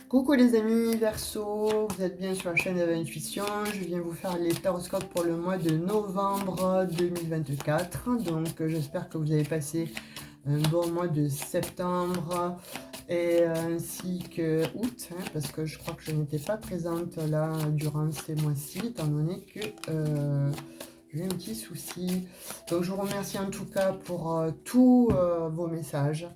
Coucou les amis Verseau, vous êtes bien sur la chaîne Eve Intuition. Je viens vous faire les taroscopes pour le mois de novembre 2024. Donc j'espère que vous avez passé un bon mois de septembre et ainsi que août, parce que je crois que je n'étais pas présente là durant ces mois-ci, étant donné que j'ai eu un petit souci. Donc je vous remercie en tout cas pour tous vos messages.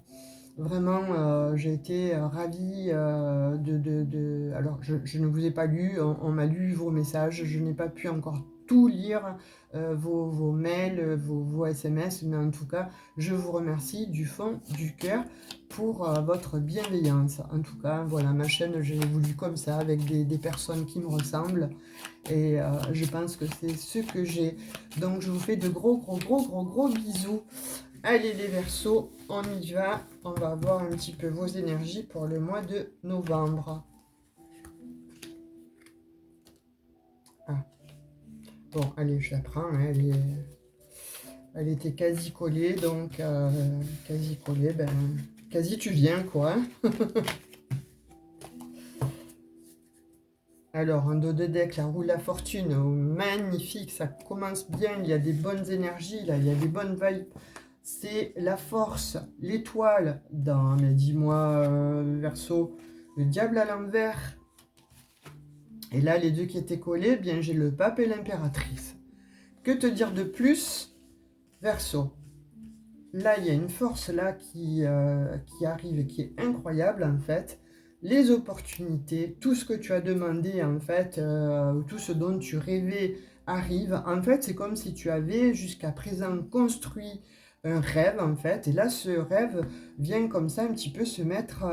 Vraiment, j'ai été ravie Alors, je ne vous ai pas lu, on m'a lu vos messages, je n'ai pas pu encore tout lire, vos mails, vos SMS, mais en tout cas, je vous remercie du fond du cœur pour votre bienveillance. En tout cas, voilà, ma chaîne, je l'ai voulu comme ça, avec des personnes qui me ressemblent, et je pense que c'est ce que j'ai. Donc, je vous fais de gros bisous. Allez les Verseaux, on y va. On va voir un petit peu vos énergies pour le mois de novembre. Ah, bon, allez, je la prends. Hein, elle était quasi collée, donc quasi collée, ben, quasi tu viens, quoi. Alors, un dos de deck, la roue de la fortune, oh, magnifique, ça commence bien, il y a des bonnes énergies, là, il y a des bonnes vibes. C'est la force, l'étoile dans, mais dis-moi, Verseau, le diable à l'envers. Et là, les deux qui étaient collés, bien j'ai le pape et l'impératrice. Que te dire de plus, Verseau? Là, il y a une force là qui arrive et qui est incroyable en fait. Les opportunités, tout ce que tu as demandé en fait, tout ce dont tu rêvais arrive. En fait, c'est comme si tu avais jusqu'à présent construit un rêve en fait. Et là, ce rêve vient comme ça un petit peu se mettre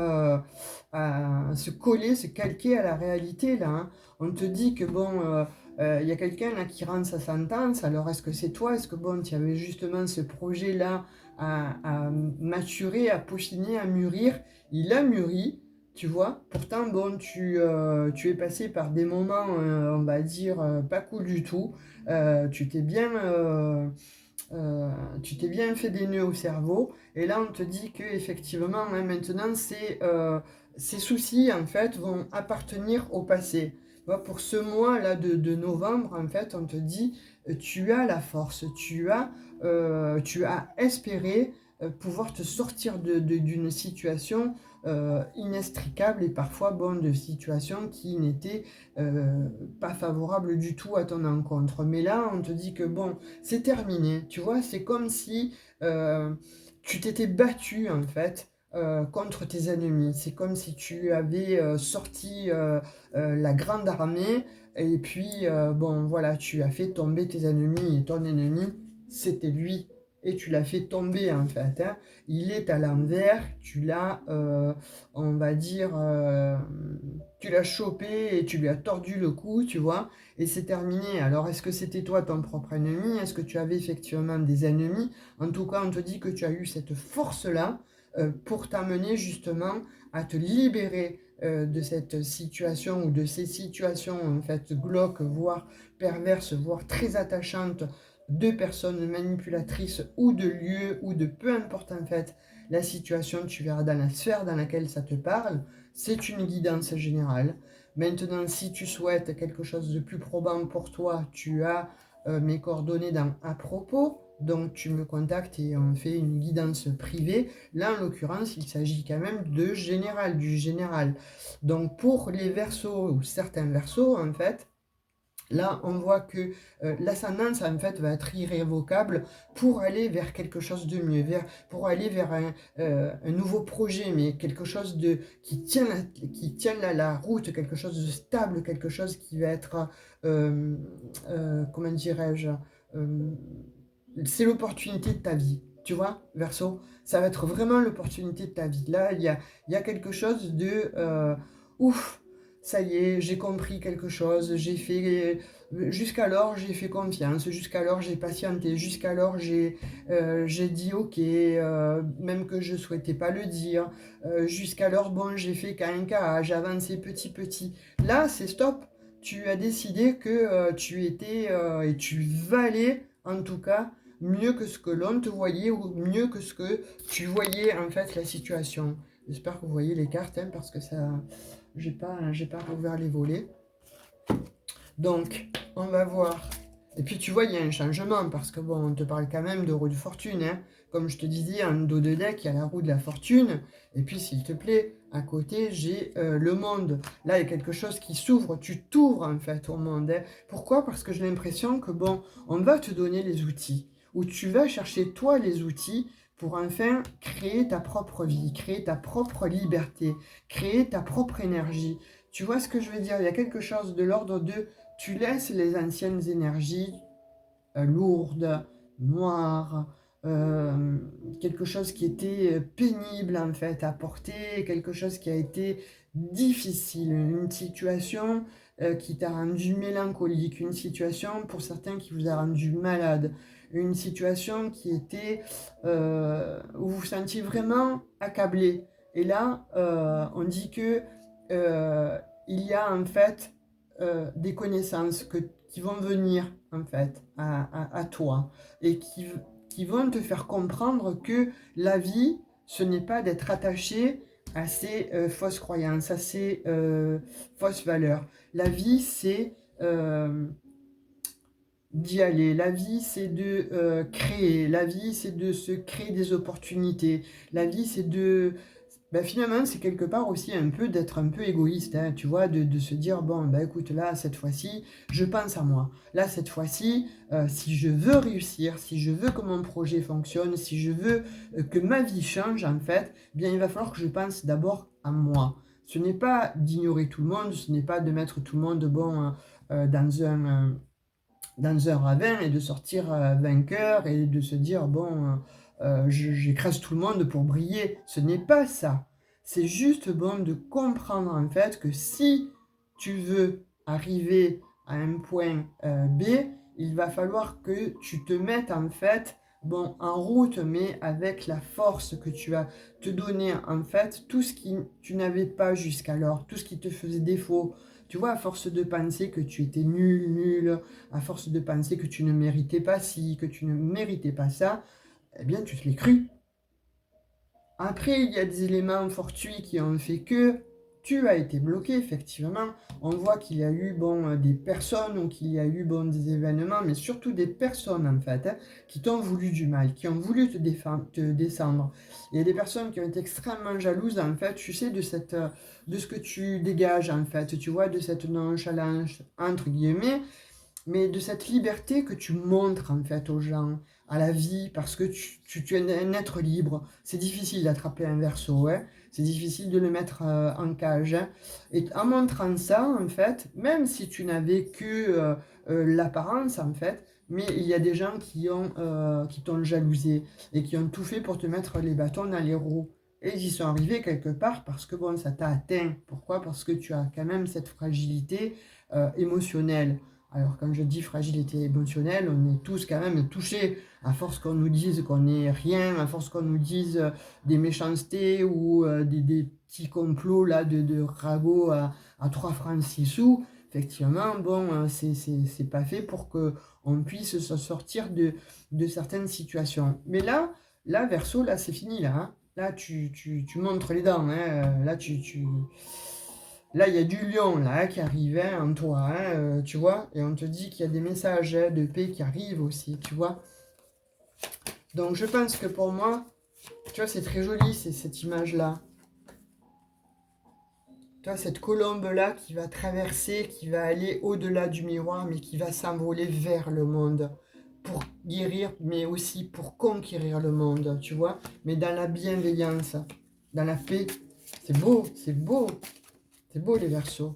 à se coller, se calquer à la réalité là. Hein. On te dit que bon... il y a quelqu'un là qui rend sa sentence, alors est-ce que c'est toi? Est-ce que bon, tu avais justement ce projet-là à maturer, à peaufiner, à mûrir? Il a mûri, tu vois. Pourtant, bon, tu es passé par des moments, on va dire, pas cool du tout. Tu t'es bien... tu t'es bien fait des nœuds au cerveau, et là on te dit que effectivement hein, maintenant ces soucis en fait vont appartenir au passé. Tu vois, pour ce mois là de novembre en fait on te dit tu as la force, tu as espéré pouvoir te sortir d'une situation inextricable et parfois bon, de situations qui n'étaient pas favorables du tout à ton encontre. Mais là on te dit que bon, c'est terminé, tu vois, c'est comme si tu t'étais battu en fait contre tes ennemis. C'est comme si tu avais sorti la grande armée et puis bon voilà, tu as fait tomber tes ennemis et ton ennemi c'était lui. Et tu l'as fait tomber en fait. Hein. Il est à l'envers, tu l'as, on va dire, tu l'as chopé et tu lui as tordu le cou, tu vois et c'est terminé. Alors, est-ce que c'était toi ton propre ennemi? Est-ce que tu avais effectivement des ennemis? En tout cas, on te dit que tu as eu cette force-là pour t'amener justement à te libérer de cette situation ou de ces situations en fait glauques, voire perverses, voire très attachantes de personnes manipulatrices ou de lieux ou de peu importe en fait la situation, tu verras dans la sphère dans laquelle ça te parle, c'est une guidance générale. Maintenant, si tu souhaites quelque chose de plus probant pour toi, tu as mes coordonnées dans à propos. Donc tu me contactes et on fait une guidance privée. Là, en l'occurrence, il s'agit quand même de général, du général. Donc pour les versos ou certains versos, en fait, là, on voit que l'ascendance, en fait, va être irrévocable pour aller vers quelque chose de mieux, pour aller vers un nouveau projet, mais quelque chose qui tient la route, quelque chose de stable, quelque chose qui va être, comment dirais-je, euh, c'est l'opportunité de ta vie. Tu vois, Verseau, ça va être vraiment l'opportunité de ta vie. Là, il y a quelque chose de... ouf, ça y est, j'ai compris quelque chose, j'ai fait... Jusqu'alors, j'ai fait confiance, jusqu'alors, j'ai patienté, jusqu'alors, j'ai dit ok, même que je souhaitais pas le dire. Jusqu'alors, bon, j'ai fait qu'un cas, j'ai avancé petit. Là, c'est stop. Tu as décidé que tu étais et tu valais, en tout cas, mieux que ce que l'on te voyait ou mieux que ce que tu voyais en fait la situation. J'espère que vous voyez les cartes, hein, parce que ça, j'ai pas rouvert les volets. Donc, on va voir. Et puis, tu vois, il y a un changement, parce que, bon, on te parle quand même de roue de fortune, hein. Comme je te disais, en dos de deck, il y a la roue de la fortune. Et puis, s'il te plaît, à côté, j'ai le monde. Là, il y a quelque chose qui s'ouvre. Tu t'ouvres, en fait, au monde, hein. Pourquoi? Parce que j'ai l'impression que, bon, on va te donner les outils. Ou tu vas chercher, toi, les outils pour enfin créer ta propre vie, créer ta propre liberté, créer ta propre énergie. Tu vois ce que je veux dire? Il y a quelque chose de l'ordre de tu laisses les anciennes énergies lourdes, noires, quelque chose qui était pénible en fait à porter, quelque chose qui a été difficile, une situation qui t'a rendu mélancolique, une situation pour certains qui vous a rendu malade, une situation qui était où vous vous sentiez vraiment accablé. Et là, on dit que il y a en fait des connaissances qui vont venir en fait à toi et qui vont te faire comprendre que la vie, ce n'est pas d'être attaché à ces fausses croyances, à ces fausses valeurs. La vie, c'est d'y aller. La vie, c'est de créer. La vie, c'est de se créer des opportunités. La vie, c'est de... Ben, finalement, c'est quelque part aussi un peu d'être un peu égoïste, hein, tu vois, de se dire, bon, ben écoute, là, cette fois-ci, je pense à moi. Là, cette fois-ci, si je veux réussir, si je veux que mon projet fonctionne, si je veux que ma vie change, en fait, bien, il va falloir que je pense d'abord à moi. Ce n'est pas d'ignorer tout le monde, ce n'est pas de mettre tout le monde, bon, dans un ravin et de sortir vainqueur et de se dire, bon, j'écrase tout le monde pour briller. Ce n'est pas ça. C'est juste bon de comprendre en fait que si tu veux arriver à un point B, il va falloir que tu te mettes en fait bon, en route, mais avec la force que tu as te donner en fait tout ce qui tu n'avais pas jusqu'alors, tout ce qui te faisait défaut. Tu vois, à force de penser que tu étais nul, nul, à force de penser que tu ne méritais pas ci, que tu ne méritais pas ça, eh bien, tu te l'es cru. Après, il y a des éléments fortuits qui ont fait que tu as été bloqué, effectivement. On voit qu'il y a eu bon, des personnes ou qu'il y a eu bon, des événements, mais surtout des personnes, en fait, hein, qui t'ont voulu du mal, qui ont voulu te descendre. Il y a des personnes qui ont été extrêmement jalouses, en fait, tu sais, de ce que tu dégages, en fait, tu vois, de cette nonchalance, entre guillemets, mais de cette liberté que tu montres en fait aux gens, à la vie, parce que tu es un être libre. C'est difficile d'attraper un verso, hein. C'est difficile de le mettre en cage, hein. Et en montrant ça, en fait, même si tu n'avais que l'apparence, en fait, mais il y a des gens qui t'ont jalousé et qui ont tout fait pour te mettre les bâtons dans les roues. Et ils y sont arrivés quelque part parce que bon, ça t'a atteint. Pourquoi? Parce que tu as quand même cette fragilité émotionnelle. Alors, quand je dis fragilité émotionnelle, on est tous quand même touchés, à force qu'on nous dise qu'on n'est rien, à force qu'on nous dise des méchancetés ou des petits complots là, de ragots à 3 francs 6 sous. Effectivement, bon, c'est pas fait pour qu'on puisse se sortir de certaines situations. Mais là, Verseau, là, c'est fini, là, hein. Là, tu montres les dents, hein. Là, Là, il y a du lion là qui arrive hein, en toi, hein, tu vois, et on te dit qu'il y a des messages hein, de paix qui arrivent aussi, tu vois. Donc je pense que pour moi, tu vois, c'est très joli, c'est cette image-là. Tu vois, cette colombe-là qui va traverser, qui va aller au-delà du miroir, mais qui va s'envoler vers le monde pour guérir, mais aussi pour conquérir le monde, tu vois, mais dans la bienveillance, dans la paix. C'est beau, c'est beau, c'est beau les Verseaux.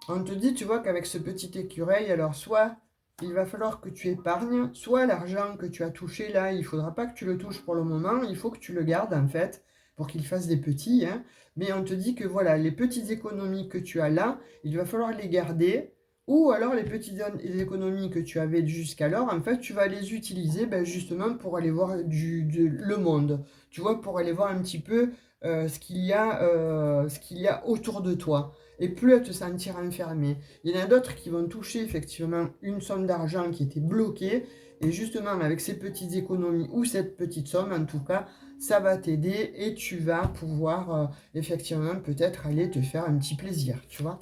On te dit, tu vois, qu'avec ce petit écureuil, alors soit il va falloir que tu épargnes, soit l'argent que tu as touché là, il ne faudra pas que tu le touches pour le moment, il faut que tu le gardes en fait, pour qu'il fasse des petits. Hein. Mais on te dit que voilà, les petites économies que tu as là, il va falloir les garder, ou alors les petites économies que tu avais jusqu'alors, en fait, tu vas les utiliser ben, justement pour aller voir le monde, tu vois, pour aller voir un petit peu ce qu'il y a autour de toi et plus à te sentir enfermé. Il y en a d'autres qui vont toucher effectivement une somme d'argent qui était bloquée Et justement, avec ces petites économies ou cette petite somme, en tout cas, ça va t'aider et tu vas pouvoir effectivement peut-être aller te faire un petit plaisir, tu vois.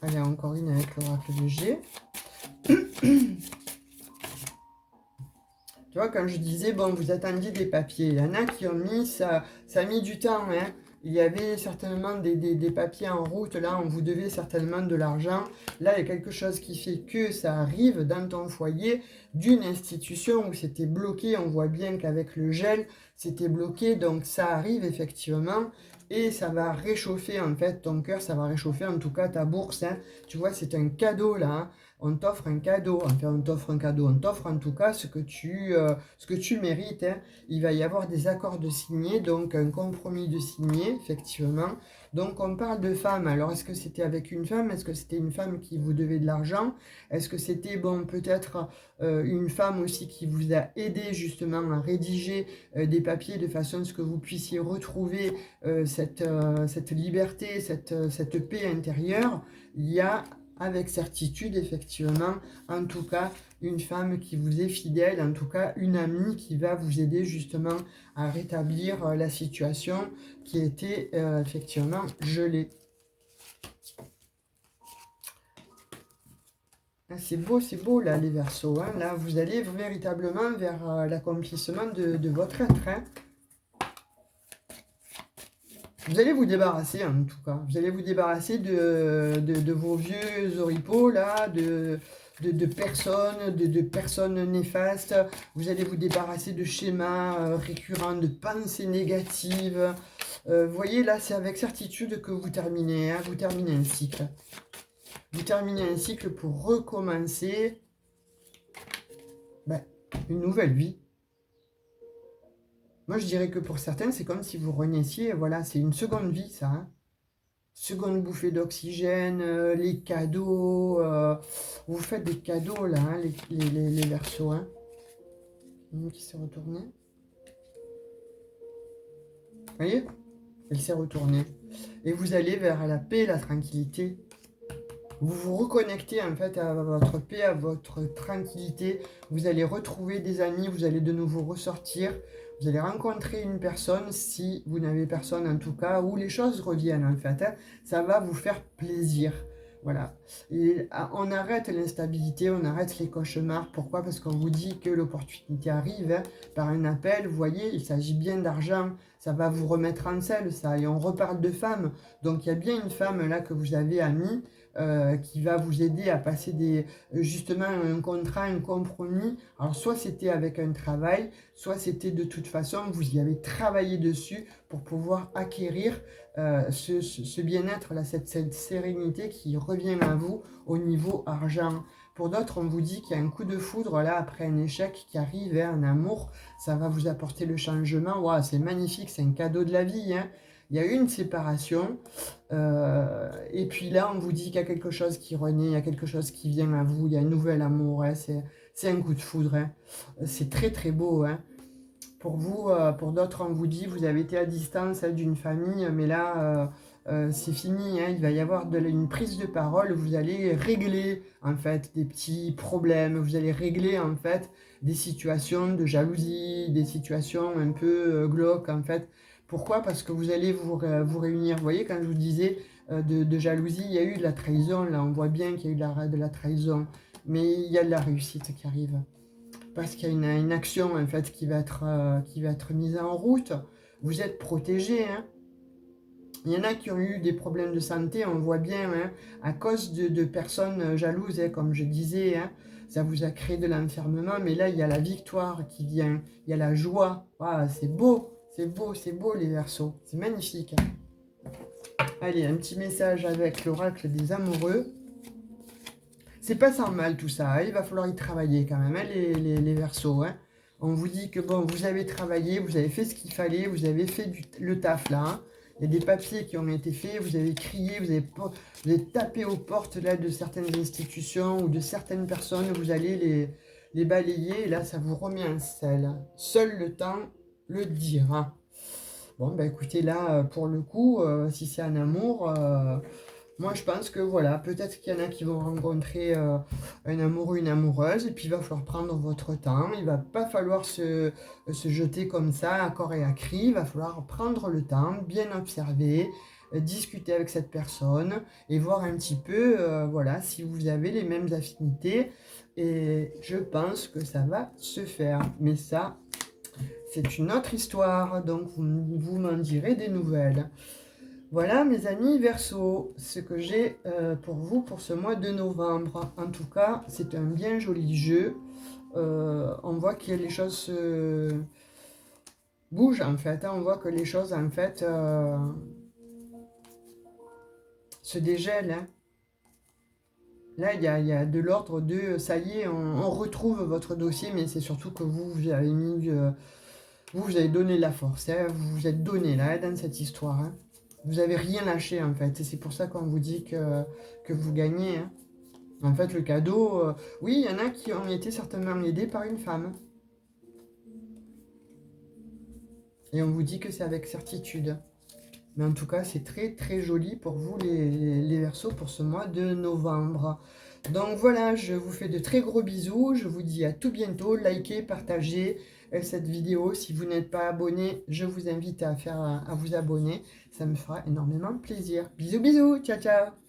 Allez, encore une avec l'oracle de G. Tu vois, quand je disais, bon, vous attendiez des papiers, il y en a qui ont mis, ça a mis du temps, hein. Il y avait certainement des papiers en route, là, on vous devait certainement de l'argent. Là, il y a quelque chose qui fait que ça arrive dans ton foyer d'une institution où c'était bloqué. On voit bien qu'avec le gel, c'était bloqué, donc ça arrive effectivement. Et ça va réchauffer, en fait, ton cœur, ça va réchauffer, en tout cas, ta bourse, hein. Tu vois, c'est un cadeau, là, hein. On t'offre un cadeau, enfin on t'offre un cadeau, on t'offre en tout cas ce que tu mérites, hein. Il va y avoir des accords de signer, donc un compromis de signer, effectivement. Donc on parle de femme, alors est-ce que c'était avec une femme? Est-ce que c'était une femme qui vous devait de l'argent? Est-ce que c'était, bon, peut-être une femme aussi qui vous a aidé justement à rédiger des papiers de façon à ce que vous puissiez retrouver cette liberté, cette paix intérieure? Il y a avec certitude, effectivement, en tout cas, une femme qui vous est fidèle, en tout cas, une amie qui va vous aider justement à rétablir la situation qui était effectivement gelée. Ah, c'est beau là, les Verseaux, hein. Là, vous allez véritablement vers l'accomplissement de votre être, hein. Vous allez vous débarrasser, en tout cas. Vous allez vous débarrasser de vos vieux oripeaux, là, de personnes néfastes. Vous allez vous débarrasser de schémas récurrents, de pensées négatives. Vous voyez, là, c'est avec certitude que vous terminez, hein, vous terminez un cycle. Vous terminez un cycle pour recommencer une nouvelle vie. Moi, je dirais que pour certains, c'est comme si vous renaissiez. Voilà, c'est une seconde vie, ça, hein. Seconde bouffée d'oxygène, les cadeaux. Vous faites des cadeaux, là, hein, les Verseaux, hein. Qui s'est retournée. Vous voyez? Elle s'est retournée. Et vous allez vers la paix, la tranquillité. Vous vous reconnectez en fait à votre paix, à votre tranquillité. Vous allez retrouver des amis, vous allez de nouveau ressortir. Vous allez rencontrer une personne, si vous n'avez personne en tout cas, où les choses reviennent en fait, hein. Ça va vous faire plaisir. Voilà. Et on arrête l'instabilité, on arrête les cauchemars. Pourquoi? Parce qu'on vous dit que l'opportunité arrive, hein, par un appel. Vous voyez, il s'agit bien d'argent. Ça va vous remettre en selle, ça. Et on reparle de femmes. Donc il y a bien une femme là que vous avez amie. Qui va vous aider à passer justement un contrat, un compromis. Alors soit c'était avec un travail, soit c'était de toute façon, vous y avez travaillé dessus pour pouvoir acquérir ce bien-être, là, cette sérénité qui revient à vous au niveau argent. Pour d'autres, on vous dit qu'il y a un coup de foudre là après un échec qui arrive, hein, un amour, ça va vous apporter le changement. Wow, c'est magnifique, c'est un cadeau de la vie, hein. Il y a eu une séparation, et puis là, on vous dit qu'il y a quelque chose qui renaît, il y a quelque chose qui vient à vous, il y a un nouvel amour, hein, c'est un coup de foudre, hein. C'est très très beau, hein. Pour vous, pour d'autres, on vous dit, vous avez été à distance d'une famille, mais là, c'est fini, hein. Il va y avoir une prise de parole, vous allez régler en fait des petits problèmes, vous allez régler en fait des situations de jalousie, des situations un peu glauques en fait. Pourquoi? Parce que vous allez vous réunir. Vous voyez, quand je vous disais de jalousie, il y a eu de la trahison, là, on voit bien qu'il y a eu de la trahison, mais il y a de la réussite qui arrive. Parce qu'il y a une action, en fait, qui va être mise en route. Vous êtes protégé, hein. Il y en a qui ont eu des problèmes de santé, on voit bien, hein, à cause de personnes jalouses, hein, comme je disais, hein, ça vous a créé de l'enfermement, mais là, il y a la victoire qui vient, il y a la joie. Ah, c'est beau, c'est beau, c'est beau les Verseaux, c'est magnifique. Allez, un petit message avec l'oracle des amoureux. C'est pas sans mal tout ça, hein, il va falloir y travailler quand même, hein, les Verseaux, hein. On vous dit que bon, vous avez travaillé, vous avez fait ce qu'il fallait, vous avez fait le taf là, hein. Il y a des papiers qui ont été faits, vous avez crié, vous avez tapé aux portes là, de certaines institutions ou de certaines personnes, vous allez les balayer, et là ça vous remet en selle. Seul le temps le dira. Bon, bah écoutez, là, pour le coup, si c'est un amour, Moi, je pense que voilà, peut-être qu'il y en a qui vont rencontrer un amoureux, une amoureuse, et puis il va falloir prendre votre temps. Il va pas falloir se jeter comme ça à corps et à cri. Il va falloir prendre le temps, bien observer, discuter avec cette personne et voir un petit peu, voilà, si vous avez les mêmes affinités. Et je pense que ça va se faire. Mais ça, c'est une autre histoire, donc vous m'en direz des nouvelles. Voilà mes amis Verseau, ce que j'ai pour vous pour ce mois de novembre. En tout cas, c'est un bien joli jeu. On voit que les choses bougent en fait, hein. On voit que les choses en fait se dégèlent, hein. Là, il y a de l'ordre de ça y est, on retrouve votre dossier, mais c'est surtout que vous avez mis, vous avez donné de la force, hein. Vous vous êtes donné là dans cette histoire, hein. Vous avez rien lâché en fait, et c'est pour ça qu'on vous dit que vous gagnez, hein. En fait, le cadeau, oui, il y en a qui ont été certainement aidés par une femme. Et on vous dit que c'est avec certitude. Mais en tout cas, c'est très très joli pour vous les Verseaux pour ce mois de novembre. Donc voilà, je vous fais de très gros bisous. Je vous dis à tout bientôt. Likez, partagez cette vidéo. Si vous n'êtes pas abonné, je vous invite à vous abonner. Ça me fera énormément plaisir. Bisous bisous, ciao ciao.